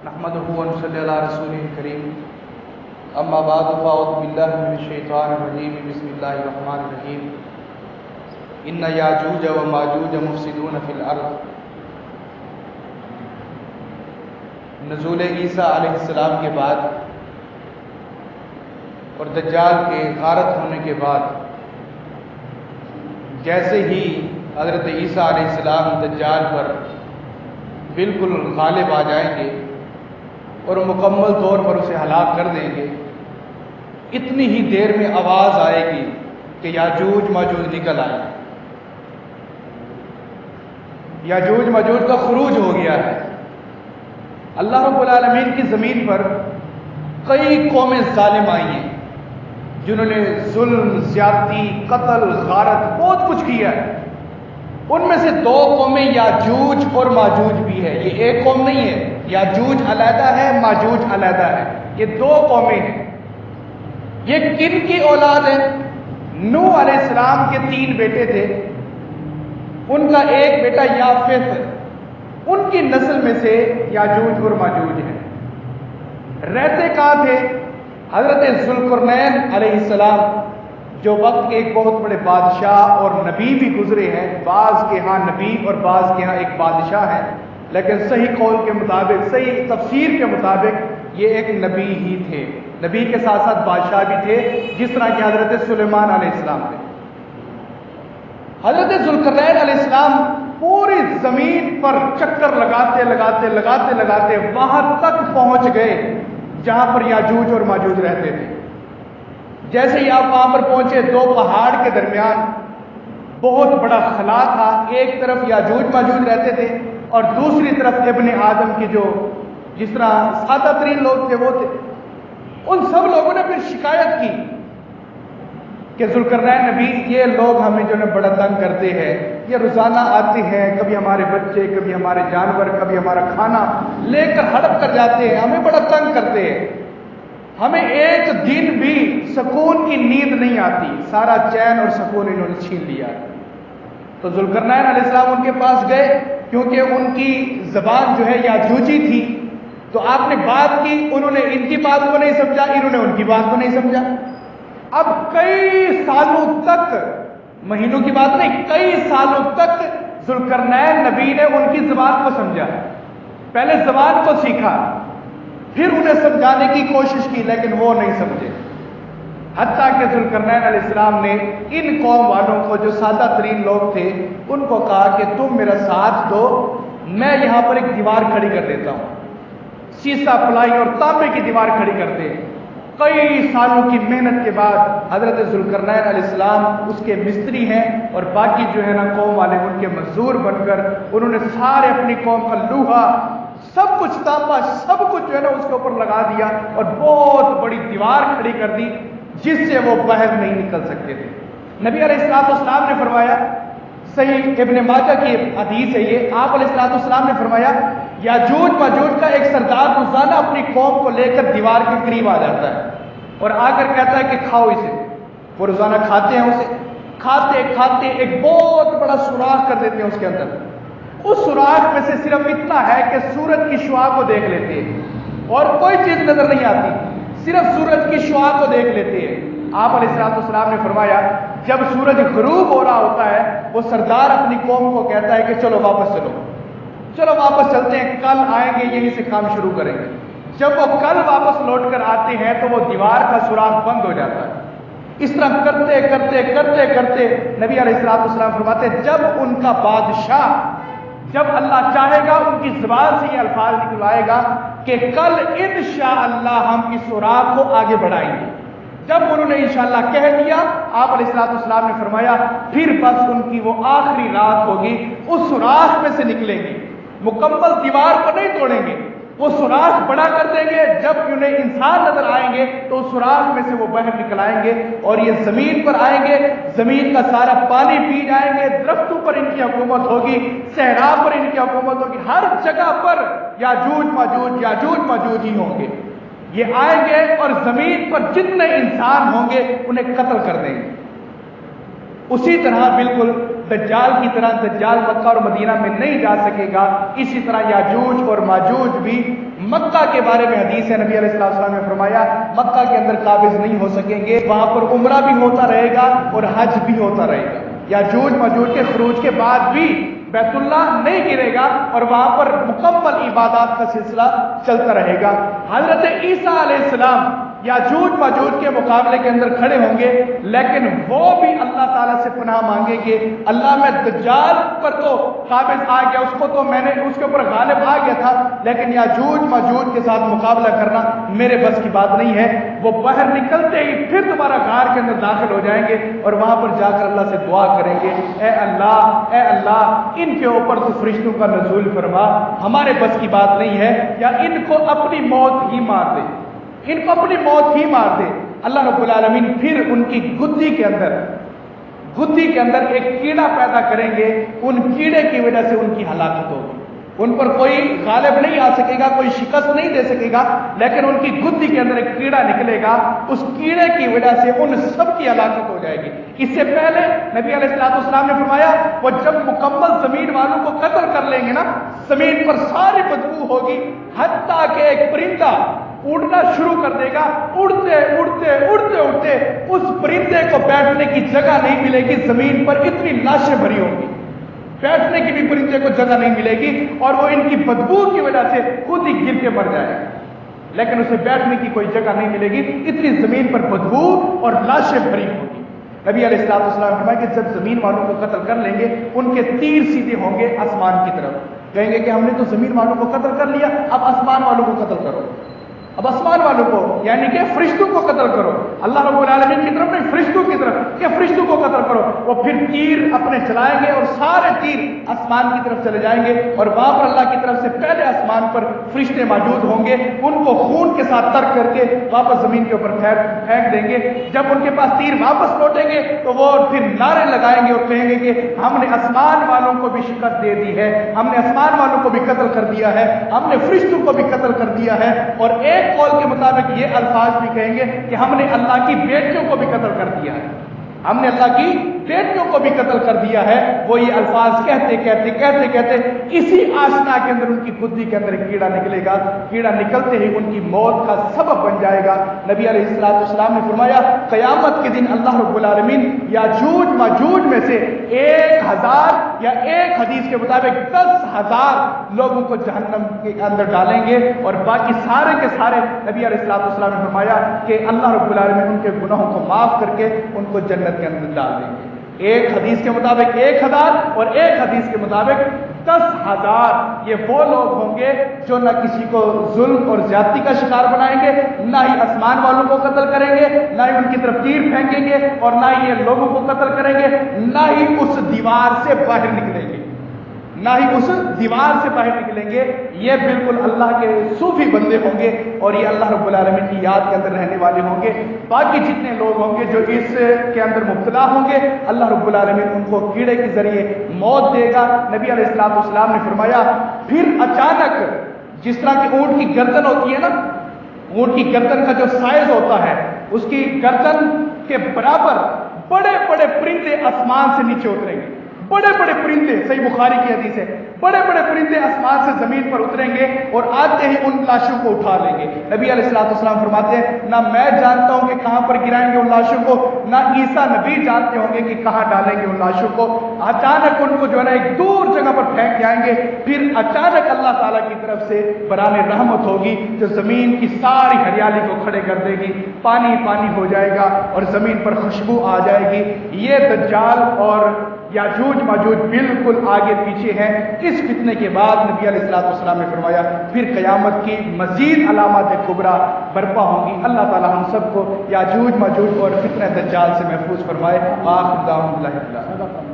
نحمده ونصلي على رسوله الكريم اما بعد فاعوذ بالله من الشيطان الرجيم بسم الله الرحمن الرحيم ان یاجوج و ماجوج مفسدون فی الارض. نزول عیسیٰ علیہ السلام کے بعد اور دجال کے غارت ہونے کے بعد جیسے ہی حضرت عیسیٰ علیہ السلام دجال پر بالکل غالب آ جائیں گے اور مکمل طور پر اسے ہلاک کر دیں گے، اتنی ہی دیر میں آواز آئے گی کہ یاجوج ماجوج نکل آئے. یاجوج ماجوج کا خروج ہو گیا ہے. اللہ رب العالمین کی زمین پر کئی قومیں ظالم آئی ہیں جنہوں نے ظلم، زیادتی، قتل، غارت بہت کچھ کیا ہے. ان میں سے دو قومیں یاجوج اور ماجوج بھی ہے. یہ ایک قوم نہیں ہے، یاجوج علیحدہ ہے، ماجوج علیحدہ ہے. یہ دو قومیں ہیں. یہ کن کی اولاد ہے؟ نوح علیہ السلام کے 3 بیٹے تھے. ان کا ایک بیٹا یافت، ان کی نسل میں سے یاجوج اور ماجوج ہیں. رہتے کہاں تھے؟ حضرت ذوالقرنین علیہ السلام جو وقت کے ایک بہت بڑے بادشاہ اور نبی بھی گزرے ہیں. بعض کے ہاں نبی اور بعض کے ہاں ایک بادشاہ ہے، لیکن صحیح قول کے مطابق، صحیح تفسیر کے مطابق یہ ایک نبی ہی تھے. نبی کے ساتھ ساتھ بادشاہ بھی تھے، جس طرح کہ حضرت سلیمان علیہ السلام تھے. حضرت ذوالقرنین علیہ السلام پوری زمین پر چکر لگاتے وہاں تک پہنچ گئے جہاں پر یاجوج اور ماجوج رہتے تھے. جیسے ہی آپ وہاں پر پہنچے، 2 پہاڑ کے درمیان بہت بڑا خلا تھا. ایک طرف یاجوج ماجوج رہتے تھے اور دوسری طرف ابن آدم کی جو جس طرح سادہ ترین لوگ تھے وہ تھے. ان سب لوگوں نے پھر شکایت کی کہ ذوالقرنین نبی، یہ لوگ ہمیں جو ہے بڑا تنگ کرتے ہیں. یہ روزانہ آتے ہیں، کبھی ہمارے بچے، کبھی ہمارے جانور، کبھی ہمارا کھانا لے کر ہڑپ کر جاتے ہیں، ہمیں بڑا تنگ کرتے ہیں. ہمیں ایک دن بھی سکون کی نیند نہیں آتی. سارا چین اور سکون انہوں نے چھین لیا. تو ذوالقرنین علیہ السلام ان کے پاس گئے، کیونکہ ان کی زبان جو ہے یاجوجی تھی. تو آپ نے بات کی، انہوں نے ان کی بات کو نہیں سمجھا، انہوں نے ان کی بات کو نہیں سمجھا. اب کئی سالوں تک، مہینوں کی بات نہیں، کئی سالوں تک ذوالقرنین نبی نے ان کی زبان کو سمجھا. پہلے زبان کو سیکھا، پھر انہیں سمجھانے کی کوشش کی، لیکن وہ نہیں سمجھے. حتیٰ کہ ذوالقرنین علیہ السلام نے ان قوم والوں کو، جو سادہ ترین لوگ تھے، ان کو کہا کہ تم میرا ساتھ دو، میں یہاں پر ایک دیوار کھڑی کر دیتا ہوں. سیسا، پلائی اور تانبے کی دیوار کھڑی کرتے. کئی سالوں کی محنت کے بعد حضرت ذوالقرنین علیہ السلام اس کے مستری ہیں، اور باقی جو ہے نا قوم والے ان کے مزدور بن کر انہوں نے سارے اپنی قوم کا لوہا، سب کچھ، تانبا، سب کچھ جو ہے نا اس کے اوپر لگا دیا اور بہت بڑی دیوار کھڑی کر دی جس سے وہ باہر نہیں نکل سکتے تھے. نبی علیہ السلام نے فرمایا، صحیح ابن ماجہ کی حدیث ہے یہ، آپ علیہ السلام نے فرمایا یاجوج ماجوج کا ایک سردار روزانہ اپنی قوم کو لے کر دیوار کے قریب آ جاتا ہے اور آ کر کہتا ہے کہ کھاؤ اسے. وہ روزانہ کھاتے ہیں اسے. کھاتے ایک بہت بڑا سوراخ کر دیتے ہیں اس کے اندر. اس سوراخ میں سے صرف اتنا ہے کہ سورج کی شعاع کو دیکھ لیتے ہیں اور کوئی چیز نظر نہیں آتی، صرف سورج کی شعاع کو دیکھ لیتے ہیں. آپ علیہ السلام نے فرمایا جب سورج غروب ہو رہا ہوتا ہے، وہ سردار اپنی قوم کو کہتا ہے کہ چلو واپس چلتے ہیں، کل آئیں گے، یہیں سے کام شروع کریں گے. جب وہ کل واپس لوٹ کر آتے ہیں تو وہ دیوار کا سوراخ بند ہو جاتا ہے. اس طرح کرتے نبی علیہ السلام فرماتے جب ان کا بادشاہ، جب اللہ چاہے گا ان کی زبان سے یہ الفاظ نکلوائے گا کہ کل انشاءاللہ ہم اس سوراخ کو آگے بڑھائیں گے. جب انہوں نے انشاءاللہ کہہ دیا، آپ علیہ السلام نے فرمایا پھر بس ان کی وہ آخری رات ہوگی، اس سوراخ میں سے نکلیں گے، مکمل دیوار کو نہیں توڑیں گے، وہ سوراخ بڑا کر دیں گے. جب انہیں انسان نظر آئیں گے تو اس سوراخ میں سے وہ باہر نکل آئیں گے اور یہ زمین پر آئیں گے، زمین کا سارا پانی پی جائیں گے، درختوں پر ان کی حکومت ہوگی، صحرا پر ان کی حکومت ہوگی، ہر جگہ پر یاجوج ماجوج ہی ہوں گے. یہ آئیں گے اور زمین پر جتنے انسان ہوں گے انہیں قتل کر دیں گے. اسی طرح بالکل دجال کی طرح دجال مکہ اور مدینہ میں نہیں جا سکے گا، اسی طرح یاجوج اور ماجوج بھی مکہ کے بارے میں حدیث ہے، نبی علیہ السلام نے فرمایا مکہ کے اندر قابض نہیں ہو سکیں گے، وہاں پر عمرہ بھی ہوتا رہے گا اور حج بھی ہوتا رہے گا۔ یاجوج ماجوج کے خروج کے بعد بھی بیت اللہ نہیں گرے گا اور وہاں پر مکمل عبادات کا سلسلہ چلتا رہے گا۔ حضرت عیسیٰ علیہ السلام یاجوج ماجوج کے مقابلے کے اندر کھڑے ہوں گے، لیکن وہ بھی اللہ تعالیٰ سے پناہ مانگیں گے، اللہ میں دجال پر تو قابض آ گیا، اس کو تو میں نے اس کے اوپر غالب آ گیا تھا، لیکن یاجوج ماجوج کے ساتھ مقابلہ کرنا میرے بس کی بات نہیں ہے۔ وہ باہر نکلتے ہی پھر دوبارہ غار کے اندر داخل ہو جائیں گے اور وہاں پر جا کر اللہ سے دعا کریں گے، اے اللہ ان کے اوپر تو فرشتوں کا نزول فرما، ہمارے بس کی بات نہیں ہے، یا ان کو اپنی موت ہی مار دے، ان کو اپنی موت ہی مار دے۔ اللہ رب العالمین پھر ان کی گدی کے اندر ایک کیڑا پیدا کریں گے، ان کیڑے کی وجہ سے ان کی ہلاکت ہوگی، ان پر کوئی غالب نہیں آ سکے گا، کوئی شکست نہیں دے سکے گا، لیکن ان کی گدی کے اندر ایک کیڑا نکلے گا، اس کیڑے کی وجہ سے ان سب کی ہلاکت ہو جائے گی۔ اس سے پہلے نبی علیہ السلام نے فرمایا وہ جب مکمل زمین والوں کو قتل کر لیں گے نا، زمین پر ساری بدبو ہوگی، حتیٰ کہ ایک پرندہ اڑنا شروع کر دے گا، اڑتے اڑتے اڑتے اڑتے اس پرندے کو بیٹھنے کی جگہ نہیں ملے گی، زمین پر اتنی لاشیں بھری ہوں گی، بیٹھنے کی بھی پرندے کو جگہ نہیں ملے گی، اور وہ ان کی بدبو کی وجہ سے خود ہی گر کے مر جائے گا، لیکن اسے بیٹھنے کی کوئی جگہ نہیں ملے گی، اتنی زمین پر بدبو اور لاشیں بھری ہوں گی۔ نبی علیہ السلام نے فرمایا کہ جب زمین والوں کو قتل کر لیں گے، ان کے تیر سیدھے ہوں گے آسمان کی طرف، کہیں گے کہ ہم نے تو زمین والوں کو قتل کر لیا، اب آسمان والوں کو قتل کرو، اب آسمان والوں کو یعنی کہ فرشتوں کو قتل کرو، اللہ رب العالمین کی طرف نہیں، فرشتوں کی طرف، کہ فرشتوں کو قتل کرو۔ وہ پھر تیر اپنے چلائیں گے اور سارے تیر آسمان کی طرف چلے جائیں گے، اور وہاں پر اللہ کی طرف سے پہلے آسمان پر فرشتے موجود ہوں گے، ان کو خون کے ساتھ ترک کر کے واپس زمین کے اوپر پھینک دیں گے۔ جب ان کے پاس تیر واپس لوٹیں گے تو وہ پھر نعرے لگائیں گے اور کہیں گے کہ ہم نے آسمان والوں کو بھی شکست دے دی ہے، ہم نے آسمان والوں کو بھی قتل کر دیا ہے، ہم نے فرشتوں کو بھی قتل کر دیا ہے، اور ایک قول کے مطابق یہ الفاظ بھی کہیں گے کہ ہم نے اللہ کی بیٹیوں کو بھی قتل کر دیا ہے، ہم نے اللہ کی بیٹیوں کو بھی قتل کر دیا ہے۔ وہ یہ الفاظ کہتے اسی آشنا کے اندر ان کی گدی کے اندر کیڑا نکلے گا، کیڑا نکلتے ہی ان کی موت کا سبب بن جائے گا۔ نبی علیہ السلام نے فرمایا قیامت کے دن اللہ رب العالمین یاجوج ماجوج میں سے 1000 یا ایک حدیث کے مطابق 10,000 لوگوں کو جہنم کے اندر ڈالیں گے، اور باقی سارے کے سارے نبی علیہ السلام نے فرمایا کہ اللہ رب العالمین ان کے گناہوں کو معاف کر کے ان کو جنت کے اندر ڈال دیں گے۔ ایک حدیث کے مطابق 1000 اور ایک حدیث کے مطابق 10,000 یہ وہ لوگ ہوں گے جو نہ کسی کو ظلم اور زیادتی کا شکار بنائیں گے، نہ ہی آسمان والوں کو قتل کریں گے، نہ ہی ان کی طرف تیر پھینکیں گے، اور نہ ہی یہ لوگوں کو قتل کریں گے، نہ ہی اس دیوار سے باہر نکلیں گے، نہ ہی اس دیوار سے باہر نکلیں گے۔ یہ بالکل اللہ کے صوفی بندے ہوں گے، اور یہ اللہ رب العالمین کی یاد کے اندر رہنے والے ہوں گے۔ باقی جتنے لوگ ہوں گے جو اس کے اندر مبتلا ہوں گے، اللہ رب العالمین ان کو کیڑے کے ذریعے موت دے گا۔ نبی علیہ السلام نے فرمایا پھر اچانک جس طرح کی اونٹ کی گردن ہوتی ہے نا، اونٹ کی گردن کا جو سائز ہوتا ہے، اس کی گردن کے برابر بڑے بڑے پرندے آسمان سے نیچے اتریں گے، بڑے بڑے پرندے، صحیح بخاری کی حدیث ہے، بڑے بڑے پرندے آسمان سے زمین پر اتریں گے اور آتے ہی ان لاشوں کو اٹھا لیں گے۔ نبی علیہ السلام فرماتے ہیں نہ میں جانتا ہوں کہ کہاں پر گرائیں گے ان لاشوں کو، نہ عیسیٰ نبی جانتے ہوں گے کہ کہاں ڈالیں گے ان لاشوں کو۔ اچانک ان کو جو ہے نا ایک دور جگہ پر پھینک جائیں گے، پھر اچانک اللہ تعالیٰ کی طرف سے بران رحمت ہوگی جو زمین کی ساری ہریالی کو کھڑے کر دے گی، پانی پانی ہو جائے گا اور زمین پر خوشبو آ جائے گی۔ یہ دجال اور یاجوج ماجوج بالکل آگے پیچھے ہیں۔ اس فتنے کے بعد نبی علیہ السلام نے فرمایا پھر قیامت کی مزید علامات کبریٰ برپا ہوں گی۔ اللہ تعالی ہم سب کو یاجوج ماجوج اور فتنہ دجال سے محفوظ فرمائے۔ آخر دعوانا الحمدللہ۔